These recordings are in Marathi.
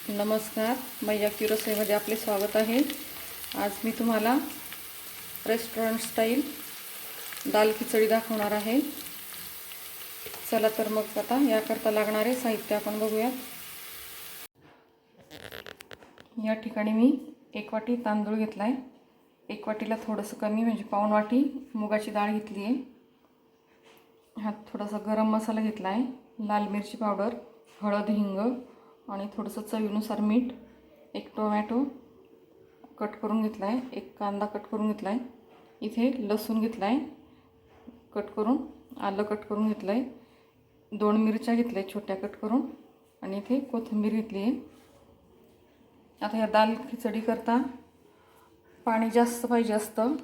नमस्कार, मैया की रसोईमध्ये आपले स्वागत आहे। आज मी तुम्हाला रेस्टॉरंट स्टाईल दाल खिचडी दाखवणार आहे। चला तर मग आता याकरता लागणारे साहित्य आपण बघूया। या ठिकाणी मी 1 वाटी तांदूळ घेतलाय। 1 वाटीला थोडंसं कमी म्हणजे पाऊण वाटी मुगाची डाळ घेतली आहे। ह्यात थोडासा गरम मसाला घेतला आहे, लाल मिरची पावडर, हळद, हिंग आणि थोडंसं चवीनुसार मीठ, 1 टोमॅटो कट करून घेतला आहे, 1 कांदा कट करून घेतला आहे, इथे लसूण घेतला आहे कट करून, आलं कट करून घेतलं आहे, 2 मिरच्या घेतल्या छोट्या कट करून आणि इथे कोथिंबीर घेतली आहे। आता या दाल खिचडी करता पाणी जास्त पाहिजे असतं,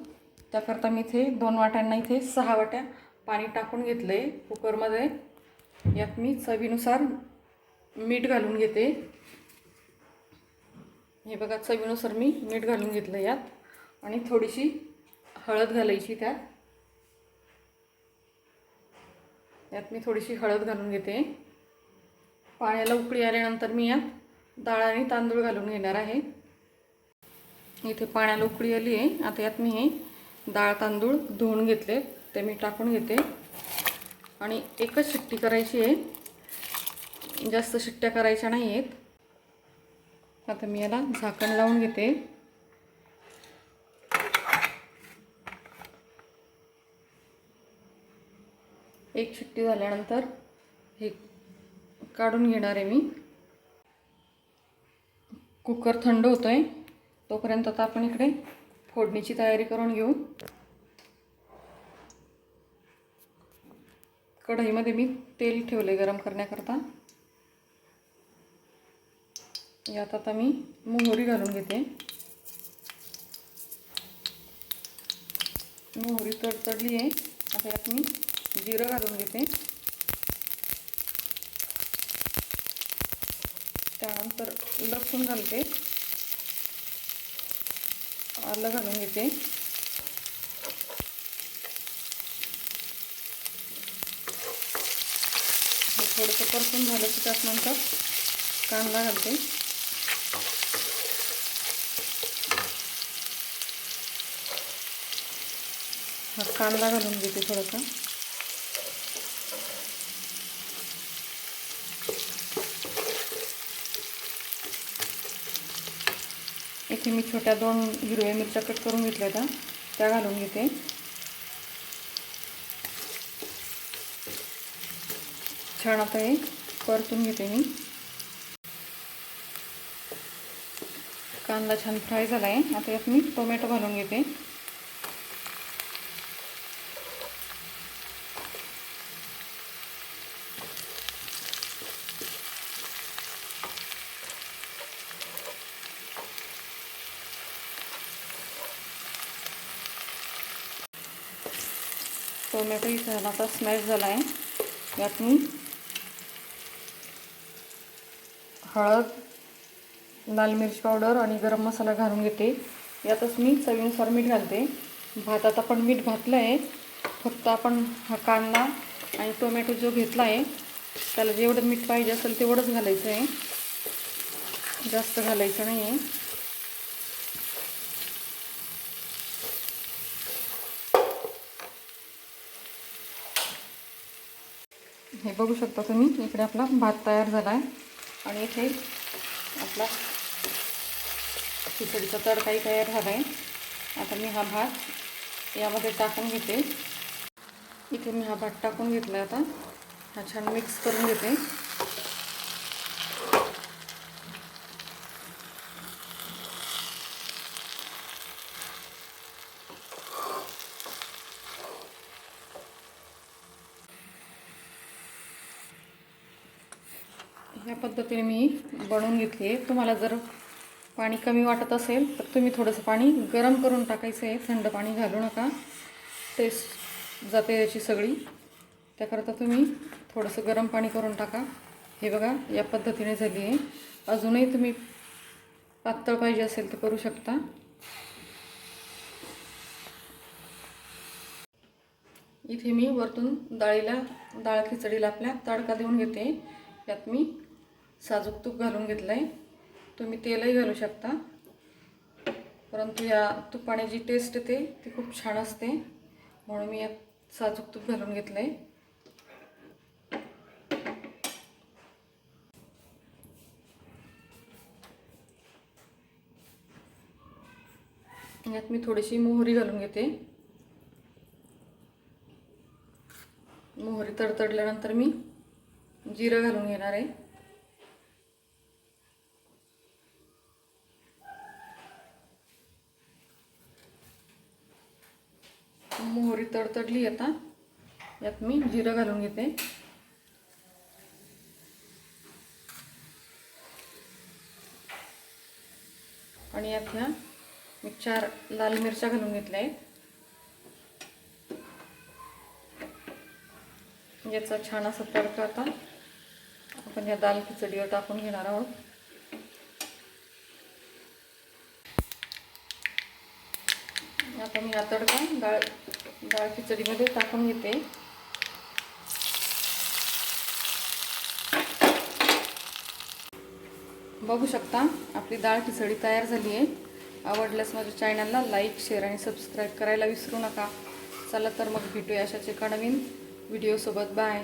त्याकरता मी इथे 2 वाट्यांना इथे 6 वाट्या पाणी टाकून घेतले कुकरमध्ये। यात मी चवीनुसार मीठ घालून घेते। हे बघा, चवीनुसार मी मीठ घालून घेतलं यात आणि थोडीशी हळद घालायची त्यात। यात मी थोडीशी हळद घालून घेते। पाण्याला उकळी आल्यानंतर मी यात डाळ आणि तांदूळ घालून घेणार आहे। इथे पाण्याला उकळी आली आहे। आता यात मी हे डाळ तांदूळ धुवून घेतले ते मी टाकून घेते आणि एकच शिट्टी करायची आहे, जास्त शिट्ट्या करायच्या नाही आहेत। आता मी याला झाकण लावून घेते। एक शिट्टी झाल्यानंतर हे काढून घेणार आहे मी। कुकर थंड होतोय तोपर्यंत आता आपण इकडे फोडणीची तयारी करून घेऊ। कढईमध्ये मी तेल ठेवले गरम करण्याकरता। यात आता मी मोहरी घालून घेते। मोहरी तडतडली आहे। आता यात मी जिरं घालून घेते। त्यानंतर लसूण घालते, आलं घालून घेते, हे थोडंसं परतून झालं की त्यानंतर कांदा घालते। हा कांदा घालून घेते थोडासा। इथे मी छोट्या 2 हिरव्या मिरच्या कट करून घेतल्या होत्या त्या घालून घेते। छान आता हे परतून घेते मी। कांदा छान फ्राय झाला आहे। आता यात मी टोमॅटो घालून घेते। टोमॅटो ही छान आता स्मॅश झाला आहे। यात मी हळद, लाल मिरची पावडर आणि गरम मसाला घालून घेते। यातच मी चवीनुसार मीठ घालते। भातात आपण मीठ घातलं आहे, फक्त आपण हा कांदा आणि टोमॅटो जो घेतला आहे त्याला जेवढं मीठ पाहिजे असेल तेवढंच घालायचं आहे, जास्त घालायचं नाही आहे। हे बघू शकता तुम्ही, इकडे आपला भात तयार झाला आहे आणि इथे आपला खिचडीचा तडकाही तयार झाला आहे। आता मी हा भात यामध्ये टाकून घेते। इथे मी हा भात टाकून घेतला। आता हा छान मिक्स करून घेते। ह्या पद्धतीने मी बनवून घेतली आहे। तुम्हाला जर पाणी कमी वाटत असेल तर तुम्ही थोडंसं पाणी गरम करून टाकायचं आहे, थंड पाणी घालू नका, टेस्ट जाते याची सगळी। त्याकरता तुम्ही थोडंसं गरम पाणी करून टाका। हे बघा, या पद्धतीने झाली आहे। अजूनही तुम्ही पातळ पाहिजे असेल तर करू शकता। इथे मी वरतून डाळ खिचडीला आपल्या तडका देऊन घेते। यात मी साजूक तूप घालून घेतलं आहे तुम्ही तेलही घालू शकता, परंतु या तुपाने जी टेस्ट येते ती खूप छान असते, म्हणून मी यात साजूक तूप घालून घेतलं आहे. यात मी थोडीशी मोहरी घालून घेते. मोहरी तडतडल्यानंतर मी जिरं घालून घेणार आहे. मोहरी तडतडली आता यात मी जिरं घालून घेते. आणि यात ह्या मी 4 लाल मिरच्या घालून घेतल्या आहेत. याचा छान असा तडका आता आपण या दाल खिचडीवर टाकून घेणार आहोत. आता मी हा तडका डाळ खिचडीमध्ये टाकून घेते. बघू शकता आपली डाळ खिचडी तयार झाली आहे. आवडल्यास माझ्या चॅनलला लाईक, शेअर आणि सबस्क्राईब करायला विसरू नका. चला तर मग भेटूया अशाच एका नवीन व्हिडिओसोबत. बाय.